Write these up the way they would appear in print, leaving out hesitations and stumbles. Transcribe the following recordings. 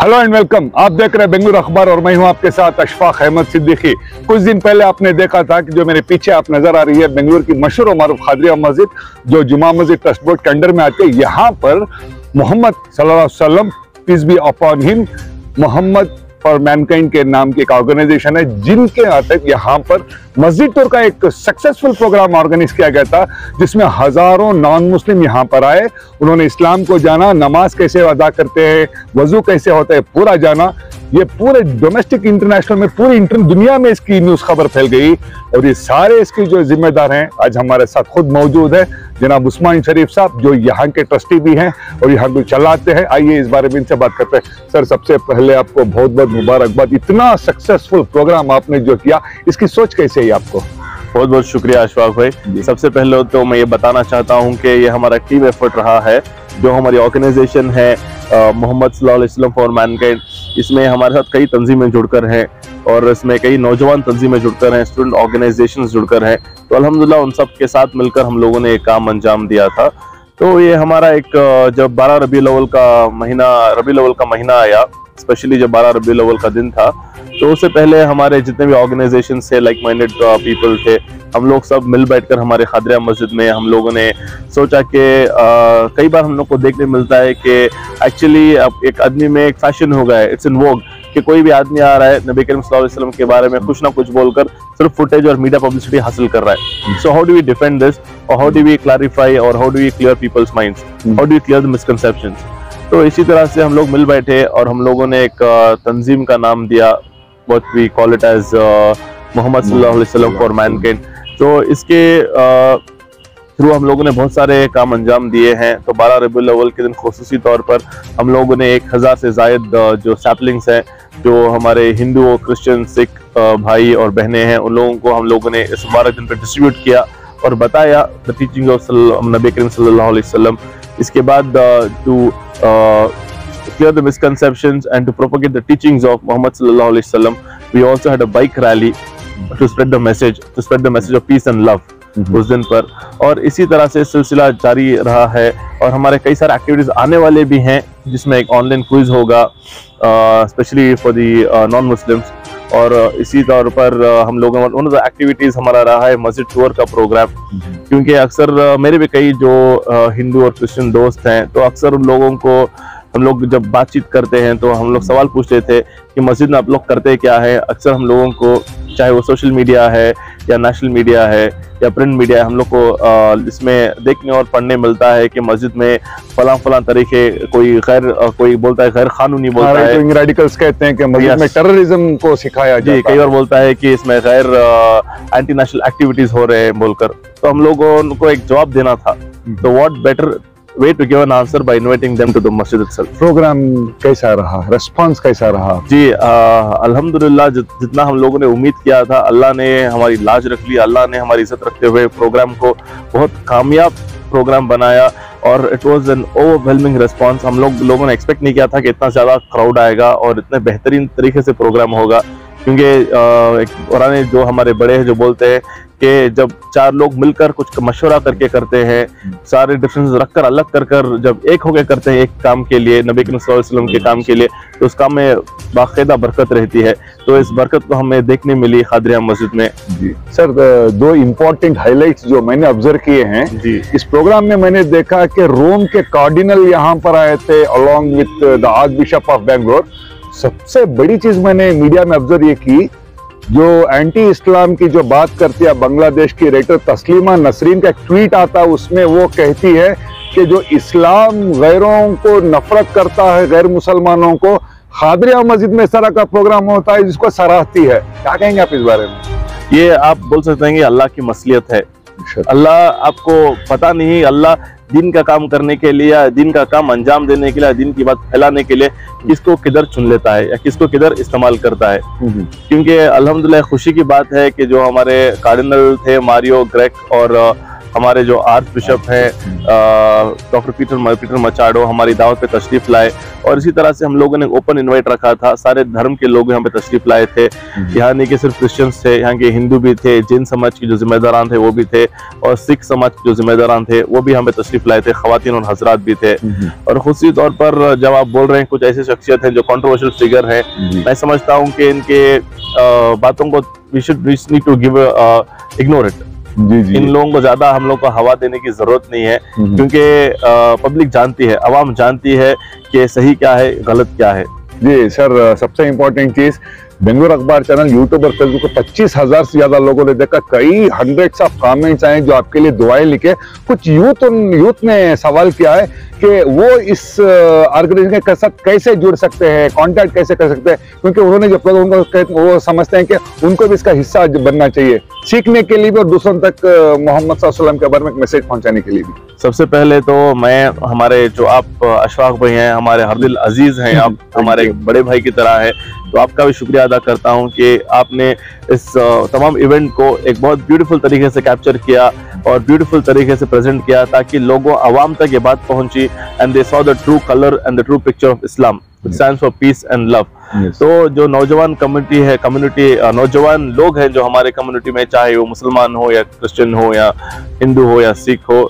Hello and welcome. आप देख रहे हैं बेंगलुरु अखबार और मैं हूं आपके साथ अशफाक अहमद सिद्दीकी। कुछ दिन पहले आपने देखा था कि जो मेरे पीछे आप नजर आ रही है बेंगलुरु की मशहूर और मारूफ खादरिया मस्जिद जो जुमा मस्जिद ट्रस्ट बोर्ड के अंडर में आती है। यहाँ पर मोहम्मद सल्लल्लाहु अलैहि वसल्लम peace be upon him Mohammed for mankind के नाम की एक ऑर्गेनाइजेशन है जिनके तहत यहाँ पर मस्जिद टूर का एक सक्सेसफुल प्रोग्राम ऑर्गेनाइज किया गया था जिसमें हजारों नॉन मुस्लिम यहाँ पर आए। उन्होंने इस्लाम को जाना, नमाज कैसे अदा करते हैं, वजू कैसे होता है पूरा जाना। ये पूरे डोमेस्टिक इंटरनेशनल में पूरी दुनिया में इसकी न्यूज खबर फैल गई और ये सारे इसके जो जिम्मेदार हैं आज हमारे साथ खुद मौजूद है जनाब उस्मान शरीफ साहब जो यहाँ के ट्रस्टी भी हैं और यहाँ को चलाते हैं। आइए इस बारे में इनसे बात करते हैं। सर, सबसे पहले आपको बहुत बहुत मुबारकबाद, इतना सक्सेसफुल प्रोग्राम आपने जो किया, इसकी सोच कैसे है आपको? बहुत बहुत शुक्रिया अशफाक भाई। सबसे पहले तो मैं ये बताना चाहता हूँ कि ये हमारा टीम एफर्ट रहा है जो हमारी ऑर्गेनाइजेशन है मोहम्मद सल्लल्लाहु अलैहि वसल्लम फॉर मैनकाइंड। इसमें हमारे साथ कई तंजीमें जुड़कर हैं और इसमें कई नौजवान तंजीमें जुड़कर हैं, स्टूडेंट ऑर्गेनाइजेशंस जुड़कर हैं। तो अल्हम्दुलिल्लाह उन सब के साथ मिलकर हम लोगों ने एक काम अंजाम दिया था। तो ये हमारा एक जब 12 रबीउल अव्वल का महीना आया, स्पेशली जब 12 रबीउल अव्वल का दिन था, तो उससे पहले हमारे जितने भी ऑर्गेनाइजेशन थे, लाइक माइंडेड पीपल थे, हम लोग सब मिल बैठकर हमारे खादरिया मस्जिद में हम लोगों ने सोचा कि कई बार हम लोग को देखने मिलता है कि एक्चुअली एक आदमी में एक फैशन हो गया है, इट्स इन वोग कि कोई भी आदमी आ रहा है नबी करीम सल्लल्लाहु अलैहि वसल्लम के बारे में कुछ ना कुछ बोलकर सिर्फ फुटेज और मीडिया पब्लिसिटी हासिल कर रहा है। So how do we defend this और हाउ डू वी क्लैरिफाई और how do we clear people's minds, how do we clear the misconceptions. तो इसी तरह से हम लोग मिल बैठे और हम लोगों ने एक तंजीम का नाम दिया, what we call it as Mohammed सल्लल्लाहु अलैहि वसल्लम फॉर मैनकाइंड। तो इसके थ्रू हम लोगों ने बहुत सारे काम अंजाम दिए हैं। तो 12 रबीउल अव्वल के दिन खुसूसी तौर पर हम लोगों ने 1000 से जायद जो सैपलिंग्स हैं जो हमारे हिंदू और क्रिश्चियन सिख भाई और बहनें हैं उन लोगों को हम लोगों ने इस मुबारक दिन पर डिस्ट्रीब्यूट किया और बताया द टीचिंग ऑफ नबी करीम सल्लल्लाहु अलैहि वसल्लम। इसके बाद to clear the misconceptions and to propagate the teachings of Muhammad sallallahu alaihi wasallam, we also had a bike rally to spread the message of peace and love उस दिन पर। और इसी तरह से सिलसिला जारी रहा है और हमारे कई सारे एक्टिविटीज आने वाले भी हैं जिसमें एक ऑनलाइन क्विज होगा specially for the non Muslims. और इसी तौर पर हम लोगों वन ऑफ द एक्टिविटीज हमारा रहा है मस्जिद टूर का प्रोग्राम, क्योंकि अक्सर मेरे भी कई जो हिंदू और क्रिश्चियन दोस्त हैं तो अक्सर उन लोगों को हम लोग जब बातचीत करते हैं तो हम लोग सवाल पूछते थे कि मस्जिद में आप लोग करते क्या है। अक्सर हम लोगों को चाहे वो सोशल मीडिया है या नेशनल मीडिया है या प्रिंट मीडिया है, हम लोग को इसमें देखने और पढ़ने मिलता है कि मस्जिद में फलां तरीके कोई बोलता है गैर कानूनी बोलता है, रेडिकल्स कहते हैं कि मस्जिद में टेररिज्म को सिखाया जाता है। कई बार बोलता है कि इसमें गैर एंटी नेशनल एक्टिविटीज हो रहे हैं बोलकर। तो हम लोगों को एक जवाब देना था। तो what better way to give an answer by inviting them to the masjid itself। Programme कैसा रहा, रेस्पॉन्स कैसा रहा? जी अल्हम्दुलिल्लाह जितना हम लोगों ने उम्मीद किया था अल्लाह ने हमारी लाज रख ली। अल्लाह ने हमारी इज्जत रखते हुए प्रोग्राम को बहुत कामयाब प्रोग्राम बनाया और it was an overwhelming response. हम लोगों ने एक्सपेक्ट नहीं किया था कि इतना ज़्यादा क्राउड आएगा और इतने बेहतरीन तरीके से प्रोग्राम होगा, क्योंकि एक पुराने जो हमारे बड़े हैं जो बोलते हैं कि जब 4 लोग मिलकर कुछ मशवरा करके करते हैं, सारे डिफरेंस रखकर अलग कर जब एक होकर करते हैं एक काम के लिए, नबी करीम सल्लल्लाहु अलैहि वसल्लम के काम के लिए, तो उस काम में बाकायदा बरकत रहती है। तो इस बरकत को हमें देखने मिली खादरिया मस्जिद में। जी सर, 2 इम्पोर्टेंट हाईलाइट्स जो मैंने ऑब्जर्व किए हैं जी इस प्रोग्राम में, मैंने देखा कि रोम के कार्डिनल यहाँ पर आए थे along with the arch bishop of Bangalore. सबसे बड़ी चीज मैंने मीडिया में ऑब्जर्व ये की, जो एंटी इस्लाम की जो बात करती है बांग्लादेश की राइटर तस्लीमा नसरीन का एक ट्वीट आता है, उसमें वो कहती है कि जो इस्लाम गैरों को नफरत करता है, गैर मुसलमानों को, खादरिया मस्जिद में इस तरह का प्रोग्राम होता है जिसको सराहती है। क्या कहेंगे आप इस बारे में? ये आप बोल सकते हैं कि अल्लाह की मसलियत है। अल्लाह आपको पता नहीं, अल्लाह दिन का काम करने के लिए या दिन का काम अंजाम देने के लिए, दिन की बात फैलाने के लिए किसको किधर चुन लेता है या किसको किधर इस्तेमाल करता है। क्योंकि अल्हम्दुलिल्लाह खुशी की बात है कि जो हमारे कार्डिनल थे मारियो ग्रेक और हमारे जो आर्च बिशप हैं डॉक्टर पीटर मचाडो हमारी दावत पे तशरीफ लाए, और इसी तरह से हम लोगों ने ओपन इनवाइट रखा था। सारे धर्म के लोग यहाँ पे तशरीफ लाए थे। यहाँ नहीं कि सिर्फ क्रिश्चियंस थे, यहाँ के हिंदू भी थे, जैन समाज के जो जिम्मेदारान थे वो भी थे, और सिख समाज के जो जिम्मेदारान थे वो भी यहाँ पे तशरीफ लाए थे। खवातीन और हजरात भी थे। और खुशी तौर पर जब आप बोल रहे हैं कुछ ऐसी शख्सियत हैं जो कंट्रोवर्शियल फिगर है, मैं समझता हूँ कि इनके बातों को we need to give ignore it। जी। इन लोगों को ज्यादा हम लोग को हवा देने की जरूरत नहीं है, क्योंकि पब्लिक जानती है, आवाम जानती है कि सही क्या है गलत क्या है। जी सर, सबसे इम्पोर्टेंट चीज बेंगलुरु अखबार चैनल यूट्यूब और फेसबुक को 25,000 से ज्यादा लोगों ने देखा। कई हंड्रेड्स ऑफ कमेंट्स आए जो आपके लिए दुआएं लिखे। कुछ यूथ ने सवाल किया है कि वो इस ऑर्गेनाइजेशन के साथ कैसे जुड़ सकते हैं, कांटेक्ट कैसे कर सकते हैं, क्योंकि उन्होंने जब वो समझते हैं कि उनको भी इसका हिस्सा बनना चाहिए, सीखने के लिए भी और दूसरों तक मोहम्मद सल्लल्लाहु अलैहि वसल्लम के बारे में एक मैसेज पहुंचाने के लिए भी। सबसे पहले तो मैं हमारे जो आप अशफाक भाई हैं, हमारे हरदिल अजीज हैं, आप हमारे बड़े भाई की तरह है, तो आपका भी शुक्रिया अदा करता हूं कि आपने इस तमाम इवेंट को एक बहुत ब्यूटीफुल तरीके से कैप्चर किया और ब्यूटीफुल तरीके से प्रेजेंट किया, ताकि लोगों आवाम तक ये बात पहुंची and they saw the true colour and the true picture of Islam, which stands for peace and love। तो जो नौजवान कम्युनिटी नौजवान लोग हैं जो हमारे कम्युनिटी में, चाहे वो मुसलमान हो या क्रिश्चियन हो या हिंदू हो या सिख हो,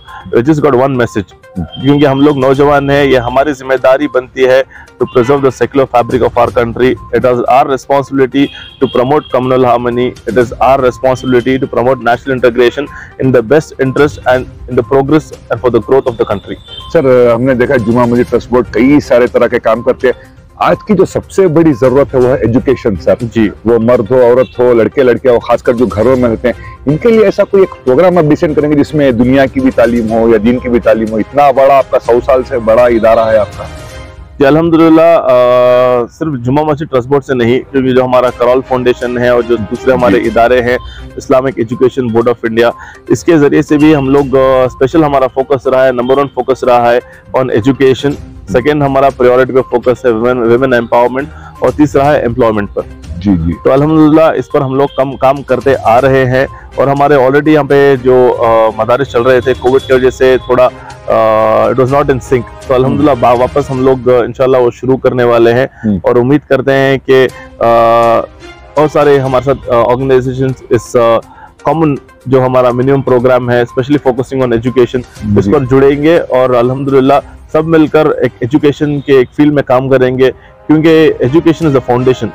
just got one message, क्योंकि हम लोग नौजवान हैं, ये हमारी जिम्मेदारी बनती है to preserve the secular fabric of our country। It is our responsibility to promote communal harmony। It is our responsibility to promote national integration in the best interest and in the progress and for the growth of the country। Sir, हमने देखा जुमा मस्जिद trust board कई सारे तरह के काम करते हैं। आज की जो सबसे बड़ी जरूरत है वो है एजुकेशन सर। जी, वो मर्द हो औरत हो, लड़के लड़कियां हो, खासकर जो घरों में रहते हैं, इनके लिए ऐसा कोई एक प्रोग्राम आप डिसाइड करेंगे जिसमें दुनिया की भी तालीम हो या दीन की भी तालीम हो? इतना बड़ा आपका 100 साल से बड़ा इदारा है आपका। जी अल्हम्दुलिल्लाह, सिर्फ जुमा मस्जिद ट्रस्ट बोर्ड से नहीं, क्योंकि जो हमारा करौल फाउंडेशन है और जो दूसरे हमारे इदारे हैं, Islamic education board of India, इसके जरिए से भी हम लोग स्पेशल हमारा फोकस रहा है, नंबर 1 फोकस रहा है ऑन एजुकेशन। सेकेंड हमारा प्रायोरिटी पे फोकस है वुमेन एम्पावरमेंट, और तीसरा है एम्प्लॉयमेंट पर। जी जी। तो अल्हम्दुलिल्लाह इस पर हम लोग काम करते आ रहे हैं, और हमारे ऑलरेडी यहाँ पे जो मदारिस चल रहे थे कोविड की वजह से थोड़ा it was not in sync, तो अल्हम्दुलिल्लाह वापस हम लोग इंशाल्लाह वो शुरू करने वाले हैं, और उम्मीद करते हैं कि बहुत सारे हमारे साथ ऑर्गेनाइजेशंस इस कॉमन जो हमारा मिनिमम प्रोग्राम है स्पेशली फोकसिंग ऑन एजुकेशन, इस पर जुड़ेंगे, और अल्हम्दुलिल्लाह सब मिलकर एक एजुकेशन के एक फील्ड में काम करेंगे, क्योंकि एजुकेशन इज द फाउंडेशन।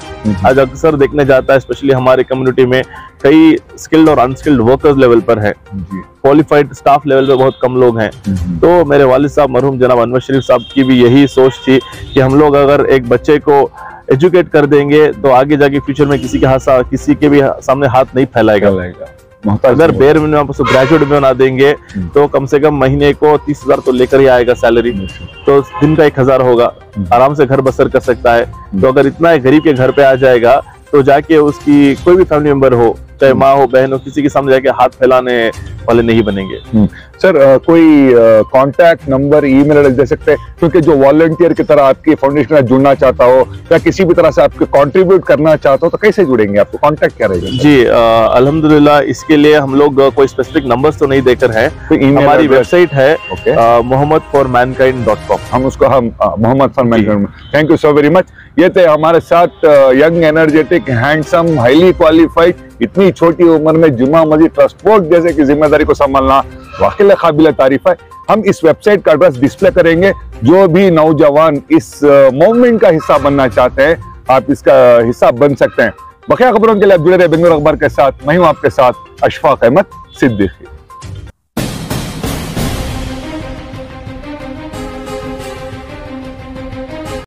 आज अक्सर देखने जाता है स्पेशली हमारे कम्युनिटी में कई स्किल्ड और अनस्किल्ड वर्कर्स लेवल पर है, क्वालिफाइड स्टाफ लेवल पे बहुत कम लोग हैं। तो मेरे वालिद साहब मरहूम जनाब अनवर शरीफ साहब की भी यही सोच थी कि हम लोग अगर एक बच्चे को एजुकेट कर देंगे तो आगे जाके फ्यूचर में किसी के भी सामने हाथ नहीं फैलाएगा। अगर बेर मिनिमम उसको ग्रेजुएट में बना देंगे तो कम से कम महीने को 30,000 तो लेकर ही आएगा सैलरी, तो दिन का 1,000 होगा, आराम से घर बसर कर सकता है। तो अगर इतना गरीब के घर पे आ जाएगा तो जाके उसकी कोई भी फैमिली मेंबर हो, चाहे माँ हो बहन हो, किसी के सामने जाके हाथ फैलाने वाले नहीं बनेंगे। सर, कोई कांटेक्ट नंबर, ईमेल एड्रेस दे सकते हैं, क्योंकि जो वॉलंटियर की तरह आपकी फाउंडेशन में जुड़ना चाहता हो या किसी भी तरह से आपके कंट्रीब्यूट करना चाहता हो तो कैसे जुड़ेंगे? आपको कांटेक्ट क्या रहेगा? जी अल्हम्दुलिल्लाह इसके लिए हम लोग कोई स्पेसिफिक नंबर्स तो नहीं देकर हैं, हमारी वेबसाइट है mohammadformankind.com। हम उसको Mohammed for mankind. Thank you so very much. ये थे हमारे साथ young, energetic, handsome, highly qualified, इतनी छोटी उम्र में जुमा मस्जिद ट्रस्ट बोर्ड जैसे की जिम्मेदारी को संभालना वाकई काबिल तारीफ है। हम इस वेबसाइट का एड्रेस डिस्प्ले करेंगे, जो भी नौजवान इस मूवमेंट का हिस्सा बनना चाहते हैं आप इसका हिस्सा बन सकते हैं। बकिया खबरों के लिए आप जुड़े रहे बेंगलुरु अखबार के साथ। मैं हूं आपके साथ अशफाक अहमद सिद्दीकी।